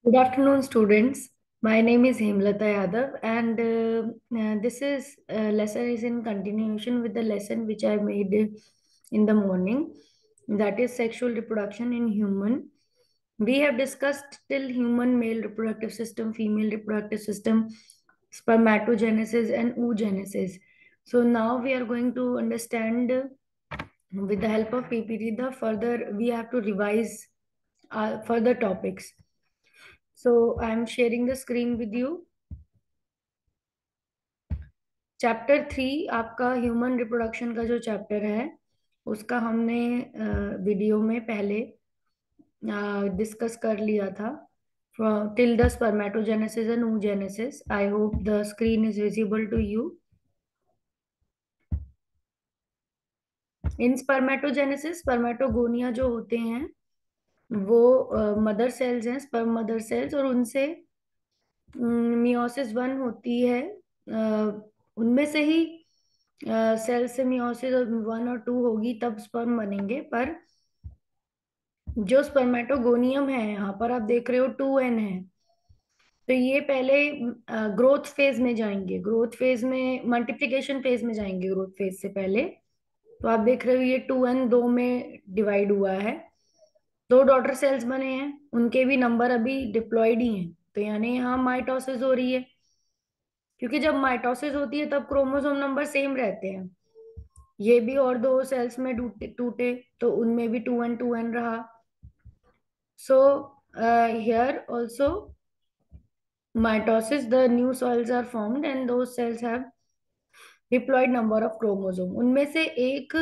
Good afternoon, students. My name is Hemlata Yadav, and this is lesson is in continuation with the lesson which I made in the morning. That is sexual reproduction in human. We have discussed till human male reproductive system, female reproductive system, spermatogenesis, and oogenesis. So now we are going to understand with the help of PPT. The further we have to revise further topics. So I'm sharing the screen with you. Chapter 3 आपका human reproduction का जो chapter है उसका हमने video में पहले discuss कर लिया था till the spermatogenesis and oogenesis. I hope the screen is visible to you. In spermatogenesis spermatogonia जो होते हैं वो मदर सेल्स हैं, स्पर्म मदर सेल्स, और उनसे मियोसिस 1 होती है. उनमें से ही सेल से मियोसिस 1 और 2 होगी तब स्पर्म बनेंगे. पर जो स्पर्मेटोगोनियम है यहाँ पर आप देख रहे हो 2n है, तो ये पहले ग्रोथ फेज में जाएंगे. ग्रोथ फेज में मल्टीप्लिकेशन फेज में जाएंगे ग्रोथ फेज से पहले. तो आप देख रहे हो ये 2n दो में डिवाइड हुआ है. दो डॉटर सेल्स बने हैं, उनके भी नंबर अभी डिप्लॉयड ही हैं, तो यानी यहाँ माइटोसिस हो रही है. क्योंकि जब माइटोसिस होती है तब क्रोमोसोम नंबर सेम रहते हैं. ये भी और दो सेल्स में टूटे टूटे तो उनमें भी 2n रहा. So here also mitosis, the new cells are formed and those cells have diploid number of chromosome. उनमें से एक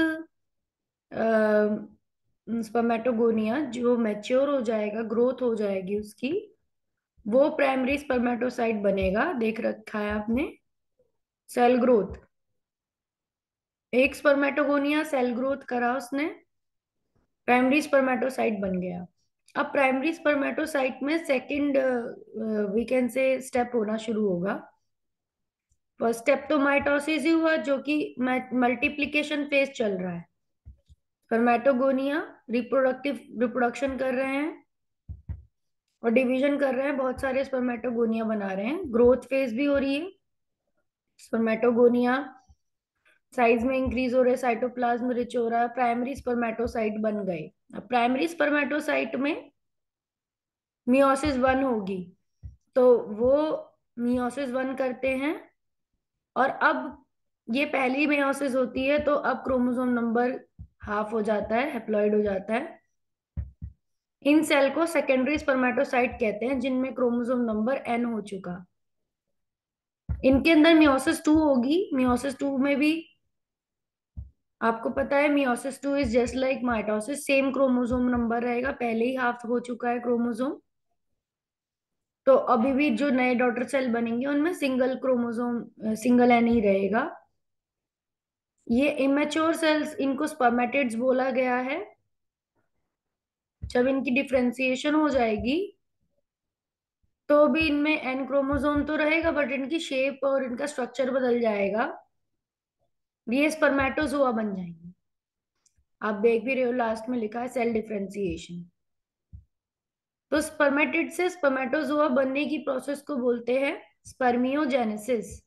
स्पर्मेटोगोनिया जो मैच्योर हो जाएगा, ग्रोथ हो जाएगी उसकी, वो प्राइमरी स्पर्मेटोसाइट बनेगा. देख रखा है आपने सेल ग्रोथ. एक स्पर्मेटोगोनिया सेल ग्रोथ करा उसने, प्राइमरी स्पर्मेटोसाइट बन गया. अब प्राइमरी स्पर्मेटोसाइट में second we can say step होना शुरू होगा. फर्स्ट स्टेप तो माइटोसिस ही हुआ जो कि मल्टीप्लिकेशन फेज चल रहा है. स्पर्मेटोगोनिया रिप्रोडक्शन कर रहे हैं और डिवीजन कर रहे हैं, बहुत सारे स्पर्मेटोगोनिया बना रहे हैं. ग्रोथ फेज भी हो रही है. स्पर्मेटोगोनिया साइज में इंक्रीज हो रहे, साइटोप्लाज्म रिच हो रहा है, प्राइमरी स्पर्मेटोसाइट बन गए. अब प्राइमरी स्पर्मेटोसाइट में मियोसिस 1 होगी, तो वो मियोसिस 1 करते हैं. और अब ये पहली मियोसिस होती है तो अब क्रोमोसोम नंबर हाफ हो जाता है, हेप्लॉइड हो जाता है. इन सेल को सेकेंडरी स्पर्मेटोसाइट कहते हैं जिनमें क्रोमोसोम नंबर n हो चुका. इनके अंदर मियोसिस 2 होगी. मियोसिस 2 में भी आपको पता है meiosis 2 is just like mitosis, same chromosome number रहेगा, पहले ही हाफ हो चुका है क्रोमोसोम. तो अभी भी जो नए डॉटर सेल बनेंगे उनमें सिंगल क्रोमोसोम, सिंगल एन ही रहेगा. ये इमेच्योर सेल्स, इनको स्पर्मेटिड्स बोला गया है. जब इनकी डिफरेंशिएशन हो जाएगी तो भी इनमें एन क्रोमोसोम तो रहेगा, बट इनकी शेप और इनका स्ट्रक्चर बदल जाएगा. ये स्पर्मेटोजोआ बन जाएंगे. आप देख भी रहे हो लास्ट में लिखा है सेल डिफरेंशिएशन. तो स्पर्मेटिड से स्पर्मेटोजोआ बनने की प्रोसेस को बोलते हैं स्पर्मियोजेनेसिस.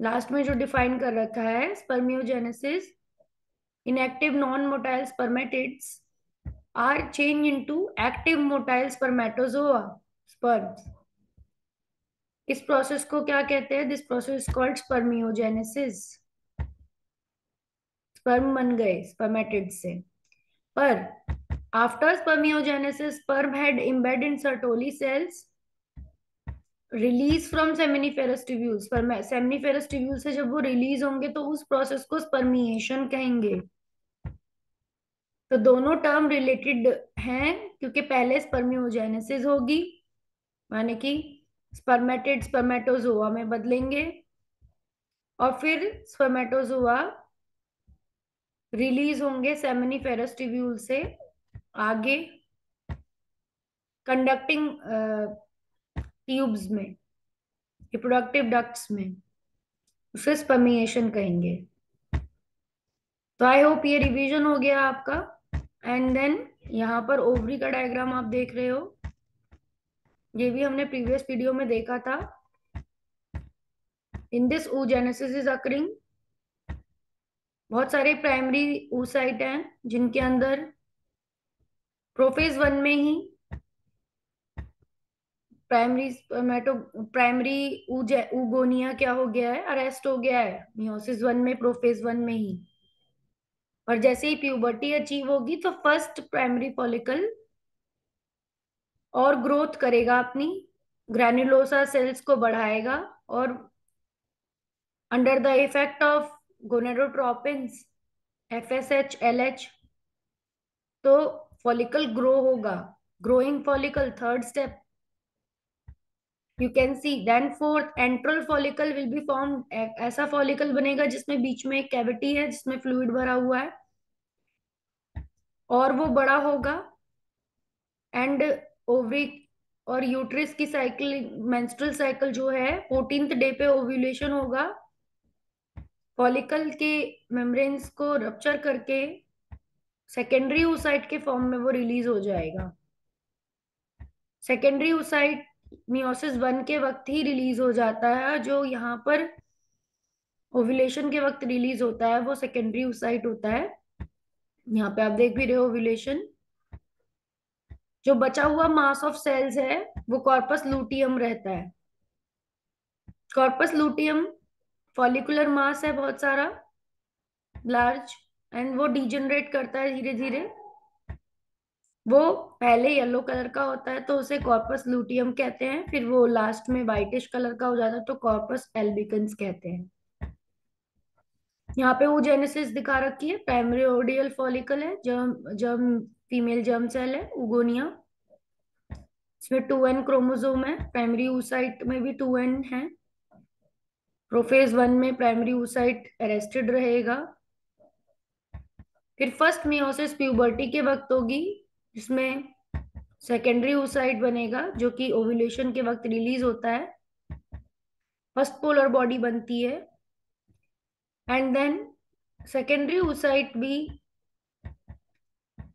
लास्ट में जो डिफाइन कर रखा है spermiogenesis, inactive non motile spermatids are change into active motile spermatozoa sperms. इस प्रोसेस को क्या कहते हैं? This process called spermiogenesis. Sperm बन गए स्पर्मेटिड से. पर after spermiogenesis sperm head embed in Sertoli cells release from seminiferous tubules. Seminiferous tubule से जब वो रिलीज होंगे तो उस प्रोसेस को स्पर्मिएशन कहेंगे. तो दोनों टर्म रिलेटेड हैं क्योंकि पहले स्पर्मियोजेनेसिस होगी, माने कि स्पर्मेटिड स्पर्मेटोजोआ में बदलेंगे, और फिर स्पर्मेटोजोआ रिलीज होंगे सेमिनिफेरस ट्यूब्यूल से आगे कंडक्टिंग ट्यूब्स में, रिप्रोडक्टिव डक्ट्स में. उसे स्पर्मिएशन कहेंगे. तो आई होप ये रिवीजन हो गया आपका. एंड देन यहाँ पर ओवरी का डायग्राम आप देख रहे हो. ये भी हमने प्रीवियस वीडियो में देखा था। In this oogenesis is occurring, बहुत सारे प्राइमरी oocyte हैं जिनके अंदर प्रोफेज वन में ही प्राइमरी स्पर्मेटो प्राइमरी ऊगोनिया क्या हो गया है, अरेस्ट हो गया है मियोसिस वन में, प्रोफेज वन में ही। और जैसे ही प्यूबर्टी अचीव होगी तो फर्स्ट प्राइमरी फॉलिकल और ग्रोथ करेगा, अपनी ग्रैन्युलोसा सेल्स को बढ़ाएगा, और under the effect of gonadotropins, FSH, LH, तो फॉलिकल ग्रो होगा। Growing follicle third step, you can see. Then fourth antral follicle will be form, ऐसा फॉलिकल बनेगा जिसमें बीच में एक कैविटी है जिसमें फ्लूइड भरा हुआ है, और वो बड़ा होगा। एंड ओवरी और यूट्रिस की साइकिल, मेंस्ट्रुअल साइकिल जो है 14th डे पे ओव्यूलेशन होगा। फॉलिकल के मेम्ब्रेन्स को रप्चर करके सेकेंडरी oocyte के फॉर्म में वो रिलीज हो जाएगा। सेकेंडरी oocyte मियोसिस वन के वक्त ही रिलीज हो जाता है, जो यहाँ पर ओव्यूलेशन के वक्त रिलीज होता है वो सेकेंडरी oocyte होता है। यहाँ पे आप देख भी रहे हो ओव्यूलेशन। जो बचा हुआ मास ऑफ सेल्स है वो कॉर्पस लूटियम रहता है। कॉर्पस लूटियम फॉलिकुलर मास है बहुत सारा, लार्ज, एंड वो डिजेनरेट करता है धीरे धीरे। वो पहले येलो कलर का होता है तो उसे कॉर्पस लूटियम कहते हैं, फिर वो लास्ट में वाइटिश कलर का हो जाता है तो कॉर्पस एल्बिकन्स कहते हैं। यहाँ पे oogenesis दिखा रखी है, प्राइमोर्डियल फॉलिकल है, germ germ female germ cell है उगोनिया। इसमें 2n क्रोमोसोम है, प्राइमरी oocyte में भी 2n है। प्रोफेज वन में प्राइमरी oocyte अरेस्टेड रहेगा। फिर फर्स्ट मियोसिस प्यूबर्टी के वक्त होगी, जिसमें सेकेंडरी oocyte बनेगा जो कि ओव्यूलेशन के वक्त रिलीज होता है। फर्स्ट पोलर बॉडी बनती है, एंड देन सेकेंडरी oocyte भी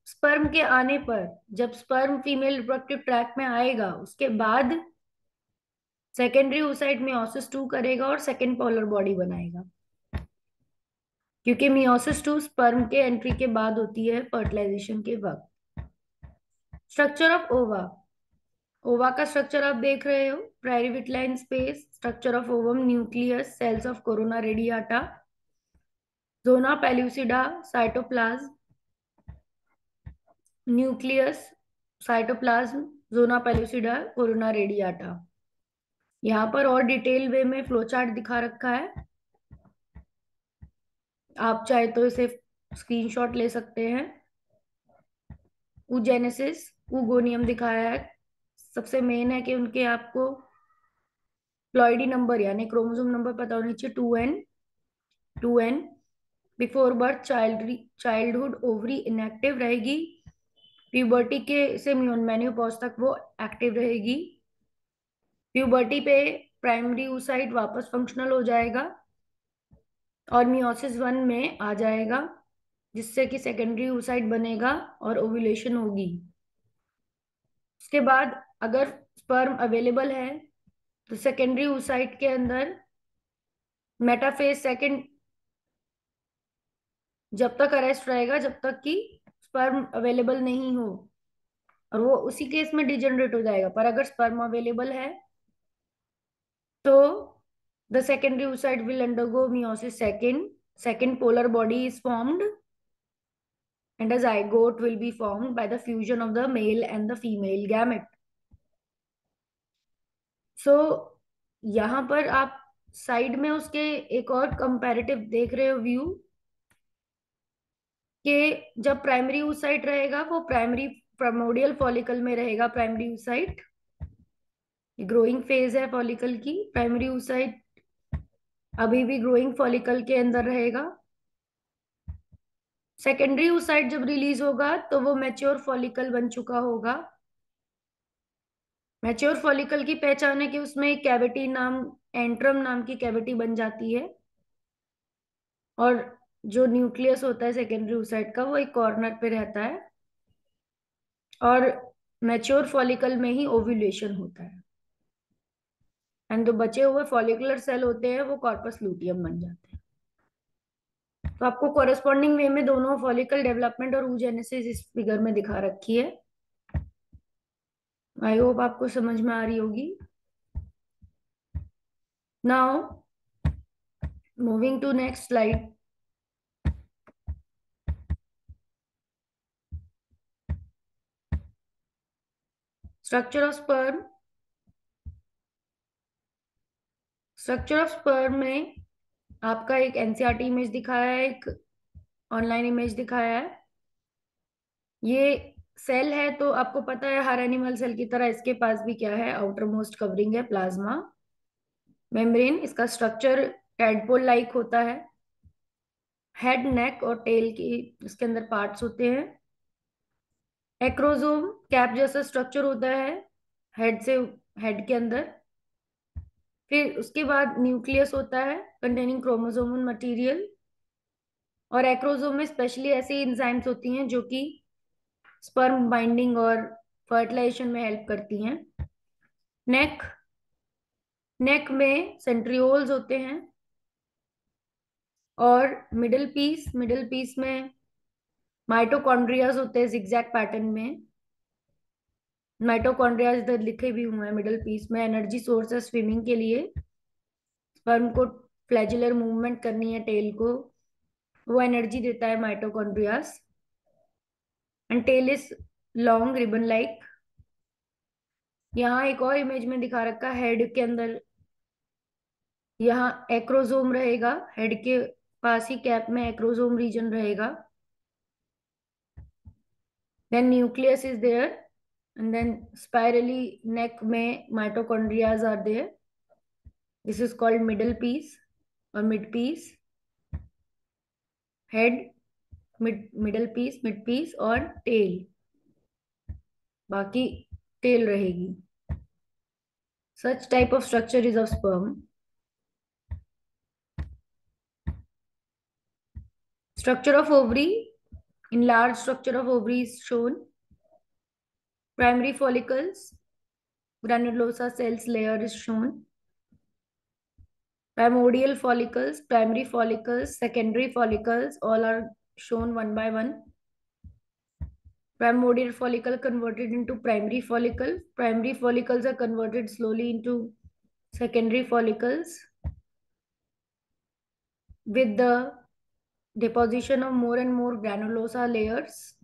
स्पर्म के आने पर, जब स्पर्म फीमेल रिप्रोडक्टिव ट्रैक में आएगा उसके बाद सेकेंडरी oocyte मियोसिस टू करेगा और सेकेंड पोलर बॉडी बनाएगा, क्योंकि मियोसिस टू स्पर्म के एंट्री के बाद होती है फर्टिलाइजेशन के वक्त। स्ट्रक्चर ऑफ ओवा, ओवा का स्ट्रक्चर आप देख रहे हो, perivitelline space, structure of ovum, nucleus, cells of corona radiata, zona pellucida, cytoplasm, nucleus, cytoplasm, zona pellucida, corona radiata. यहाँ पर और डिटेल वे में फ्लो चार्ट दिखा रखा है, आप चाहे तो इसे स्क्रीनशॉट ले सकते हैं। oogenesis, ऊगोनियम दिखाया है। सबसे मेन है कि उनके आपको प्लॉइडी नंबर यानी क्रोमोसोम नंबर पता होना चाहिए, 2n। Before birth childhood ovary inactive रहेगी, प्यूबर्टी के से मेन्योपॉज तक वो एक्टिव रहेगी। प्यूबर्टी पे प्राइमरी oocyte वापस फंक्शनल हो जाएगा और मियोसिस वन में आ जाएगा, जिससे कि सेकेंडरी oocyte बनेगा और ओव्यूलेशन होगी। उसके बाद अगर स्पर्म अवेलेबल है तो सेकेंडरी oocyte के अंदर मेटाफेज सेकेंड जब तक अरेस्ट रहेगा जब तक कि स्पर्म अवेलेबल नहीं हो, और वो उसी केस में डिजेनरेट हो जाएगा। पर अगर स्पर्म अवेलेबल है तो the secondary oocyte will undergo meiosis second polar body is formed and a zygote will be formed by the fusion of the male and the female gamete. सो यहाँ पर आप साइड में उसके एक और कंपैरेटिव देख रहे हो व्यू, कि जब प्राइमरी oocyte रहेगा वो प्राइमरी प्राइमोर्डियल फॉलिकल में रहेगा। प्राइमरी oocyte ग्रोइंग फेज है फॉलिकल की, प्राइमरी oocyte अभी भी ग्रोइंग फॉलिकल के अंदर रहेगा। सेकेंडरी oocyte जब रिलीज होगा तो वो मैच्योर फॉलिकल बन चुका होगा। मैच्योर फॉलिकल की पहचान है कि उसमें एक कैविटी नाम, एंट्रम नाम की कैविटी बन जाती है, और जो न्यूक्लियस होता है सेकेंडरी oocyte का वो एक कॉर्नर पे रहता है। और मैच्योर फॉलिकल में ही ओव्यूलेशन होता है, एंड जो बचे हुए फॉलिकुलर सेल होते हैं वो कॉर्पस लूटियम बन जाते हैं। तो आपको कोरेस्पॉन्डिंग वे में दोनों फॉलिकल डेवलपमेंट और oogenesis इस फिगर में दिखा रखी है। आई होप आपको समझ में आ रही होगी। Now moving to next slide. Structure of sperm. Structure of sperm में आपका एक एनसीईआरटी इमेज दिखाया है, एक ऑनलाइन इमेज दिखाया है। ये सेल है तो आपको पता है हर एनिमल सेल की तरह इसके पास भी क्या है, आउटर मोस्ट कवरिंग है प्लाज्मा मेम्ब्रेन। इसका स्ट्रक्चर टैडपोल लाइक होता है। हेड, नेक और टेल की इसके अंदर पार्ट्स होते हैं। एक्रोसोम कैप जैसा स्ट्रक्चर होता है हेड से, हेड के अंदर। फिर उसके बाद न्यूक्लियस होता है कंटेनिंग क्रोमोसोमल मटेरियल। और एक्रोसोम में स्पेशली ऐसी एंजाइम्स होती हैं जो कि स्पर्म बाइंडिंग और फर्टिलाइजेशन में हेल्प करती हैं। नेक, नेक में सेंट्रियोल्स होते हैं। और मिडिल पीस में माइटोकॉन्ड्रियाज होते हैं जिगजैग पैटर्न में। माइटोकॉन्ड्रियाज इधर लिखे भी हुए हैं मिडिल पीस में। एनर्जी सोर्स है स्विमिंग के लिए। स्पर्म को फ्लैजुलर मूवमेंट करनी है टेल को, वो एनर्जी देता है mitochondrias. And tail is long ribbon like. यहाँ एक और इमेज में दिखा रखा है हेड के अंदर, यहाँ एक्रोसोम रहेगा। हेड के पास ही कैप में एक्रोसोम रीजन रहेगा। Then nucleus is there and then spirally neck में mitochondrias are there. This is called middle piece और mid piece. Head, middle piece, mid piece और टेल, बाकी टेल रहेगी। Such type of structure is of sperm. Structure of ovary. In large structure of ovary is shown. Primary follicles, granulosa cells layer is shown. Primordial follicles, primary follicles, secondary follicles, all are shown one by one. Primordial follicle converted into primary follicle. Primary follicles are converted slowly into secondary follicles with the deposition of more and more granulosa layers.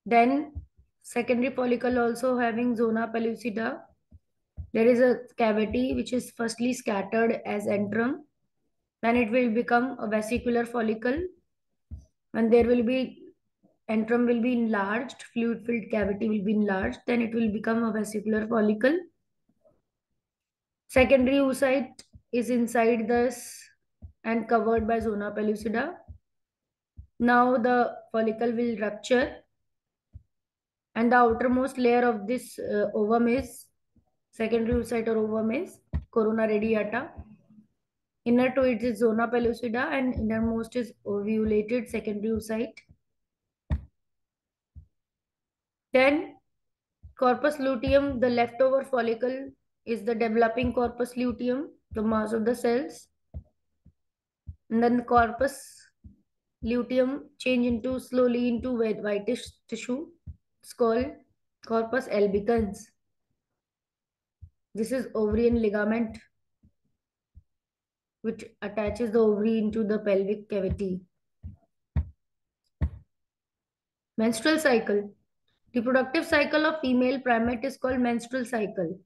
Then secondary follicle also having zona pellucida. There is a cavity which is firstly scattered as antrum. Then it will become a vesicular follicle, and there will be antrum will be enlarged, fluid filled cavity will be enlarged, then it will become a vesicular follicle. Secondary oocyte is inside this and covered by zona pellucida. Now the follicle will rupture, and the outermost layer of this ovum is secondary oocyte or ovum is corona radiata. Inner to it is zona pellucida and innermost is ovulated secondary oocyte. Then corpus luteum, the leftover follicle is the developing corpus luteum, the mass of the cells. And then the corpus luteum change into slowly into whitish tissue. It's called corpus albicans. This is ovarian ligament which attaches the ovary into the pelvic cavity. Menstrual cycle. Reproductive cycle of female primate is called menstrual cycle.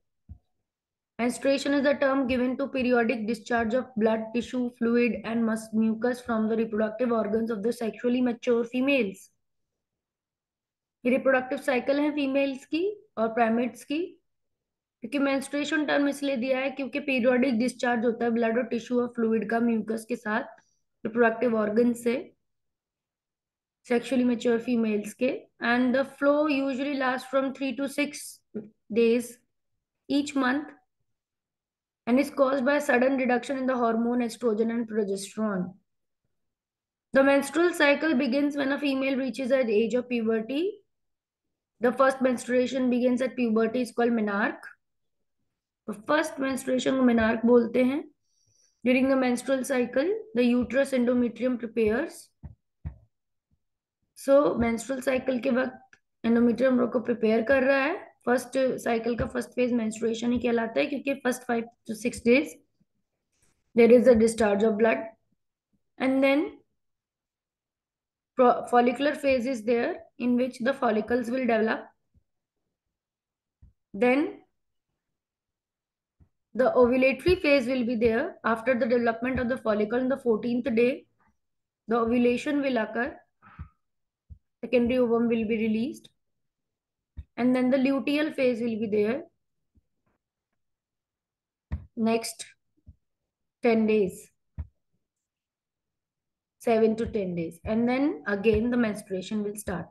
Menstruation is a term given to periodic discharge of blood, tissue, fluid, and mucus from the reproductive organs of the sexually mature females. ये reproductive cycle है females की और primates की, क्योंकि menstruation term इसलिए दिया है क्योंकि periodic discharge होता है blood और tissue और fluid का mucus के साथ reproductive organs से sexually mature females के, and the flow usually lasts from 3 to 6 days each month and is caused by a sudden reduction in the hormone estrogen and progesterone. The menstrual cycle begins when a female reaches the age of puberty. The first menstruation begins at puberty is called menarche. तो first menstruation को menarche बोलते हैं. During the menstrual cycle the uterus endometrium prepares. So menstrual cycle के वक्त endometrium को prepare कर रहा है. फर्स्ट साइकिल का फर्स्ट फेज मेंस्ट्रुएशन ही कहलाता है क्योंकि first 5 to 6 days there is a discharge of blood, and then follicular phase is there in which the follicles will develop. Then the ovulatory phase will be there after the development of the follicle. On the 14th day the ovulation will occur, secondary ovum will be released, and then the luteal phase will be there next 10 days, 7 to 10 days, and then again the menstruation will start.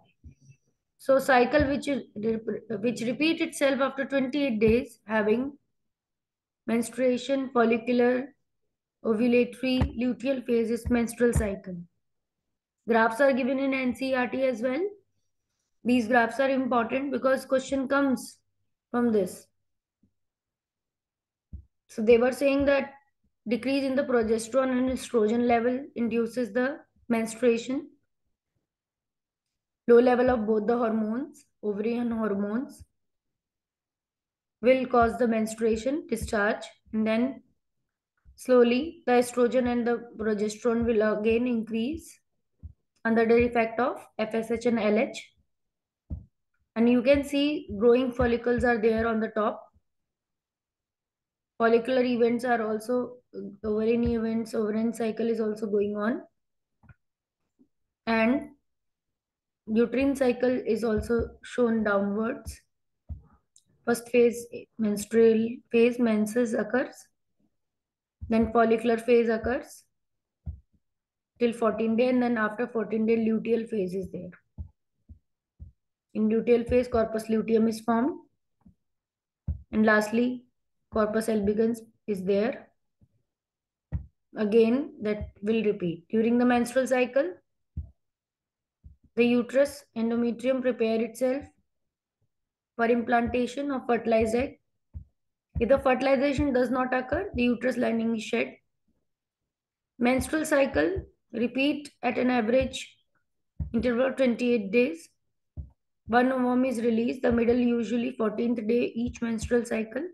So cycle which repeat itself after 28 days, having menstruation, follicular, ovulatory, luteal phase is menstrual cycle. Graphs are given in NCERT as well. These graphs are important because question comes from this. So they were saying that decrease in the progesterone and estrogen level induces the menstruation. Low level of both the hormones, ovarian hormones, will cause the menstruation discharge, and then slowly the estrogen and the progesterone will again increase under the effect of FSH and LH. And you can see growing follicles are there on the top. Follicular events are also, ovarian events, ovarian cycle is also going on. And uterine cycle is also shown downwards. First phase, menstrual phase, menses occurs. Then follicular phase occurs till 14 day, and then after 14 day, luteal phase is there. In luteal phase, corpus luteum is formed. And lastly, corpus albicans is there. Again, that will repeat. During the menstrual cycle, the uterus endometrium prepare itself for implantation of fertilized egg. If the fertilization does not occur, the uterus lining is shed. Menstrual cycle repeat at an average interval of 28 days. One ovum is released, the middle usually 14th day each menstrual cycle.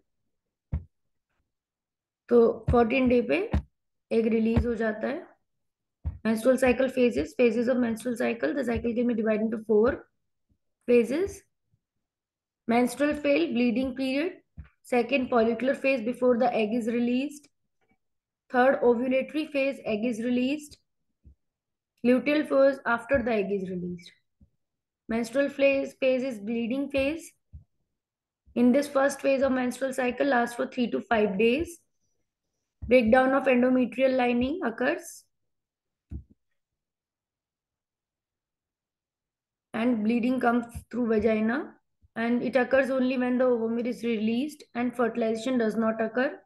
तो 14 day पे egg release हो जाता है. Menstrual cycle phases of menstrual cycle. The cycle can be divided into 4 phases. Menstrual phase, bleeding period. Second, follicular phase before the egg is released. Third, ovulatory phase, egg is released. Luteal phase, after the egg is released. Menstrual phase is bleeding phase. In this first phase of menstrual cycle lasts for 3 to 5 days. Breakdown of endometrial lining occurs. And bleeding comes through vagina. And it occurs only when the ovum is released and fertilization does not occur.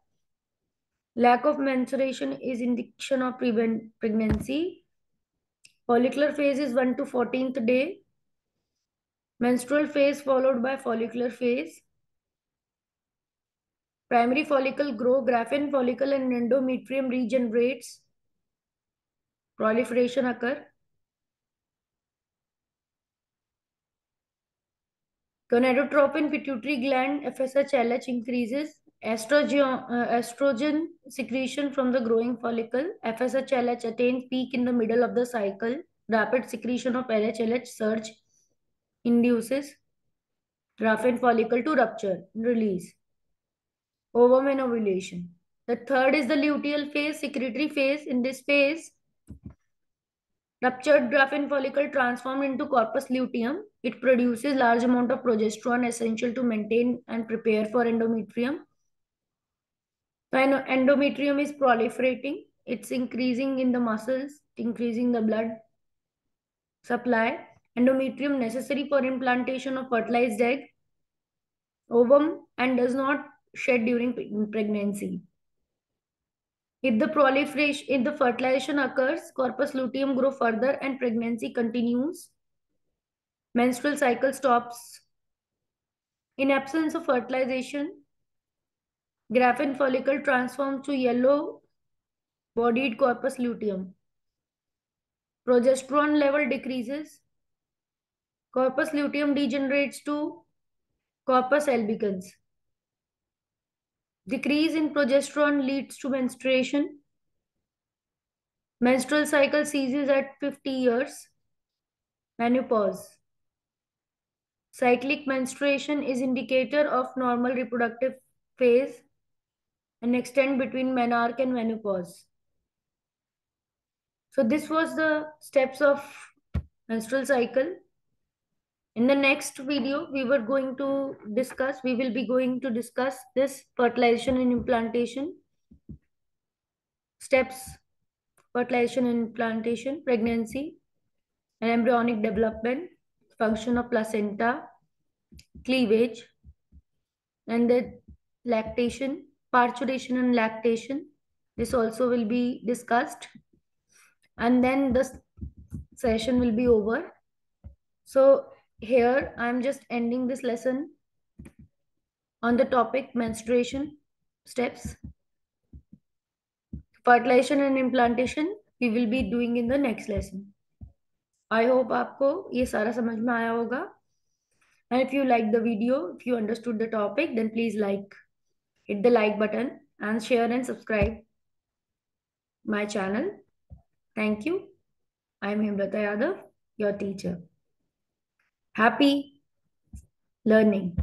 Lack of menstruation is indication of pregnancy. Follicular phase is 1 to 14th day. Menstrual phase followed by follicular phase. Primary follicle grow, graphene follicle and endometrium regenerates. Proliferation occur. Gonadotropin pituitary gland FSH-LH increases. Estrogen secretion from the growing follicle. FSH-LH attains peak in the middle of the cycle. Rapid secretion of LH-LH surge induces graphene follicle to rupture, release. Ovum and ovulation. The third is the luteal phase, secretory phase. In this phase, ruptured graphene follicle transformed into corpus luteum. It produces large amount of progesterone essential to maintain and prepare for endometrium. When endometrium is proliferating, it's increasing in the muscles, increasing the blood supply. Endometrium necessary for implantation of fertilized egg, ovum, and does not shed during pregnancy. If the fertilization occurs, corpus luteum grow further and pregnancy continues. Menstrual cycle stops. In absence of fertilization, graphene follicle transforms to yellow bodied corpus luteum. Progesterone level decreases. Corpus luteum degenerates to corpus albicans. Decrease in progesterone leads to menstruation. Menstrual cycle ceases at 50 years. Menopause. Cyclic menstruation is indicator of normal reproductive phase and extend between menarche and menopause. So this was the steps of menstrual cycle. In the next video, we will be going to discuss this fertilization and implantation steps, fertilization and implantation, pregnancy and embryonic development, function of placenta, cleavage, and the lactation, parturition and lactation. This also will be discussed, and then the session will be over. So here I'm just ending this lesson on the topic menstruation steps. Fertilization and implantation we will be doing in the next lesson. I hope आपको ये सारा समझ में आया होगा. And if you like the video, if you understood the topic, then please hit the like button and share and subscribe my channel. Thank you. I am Himrata Yadav, your teacher. Happy learning.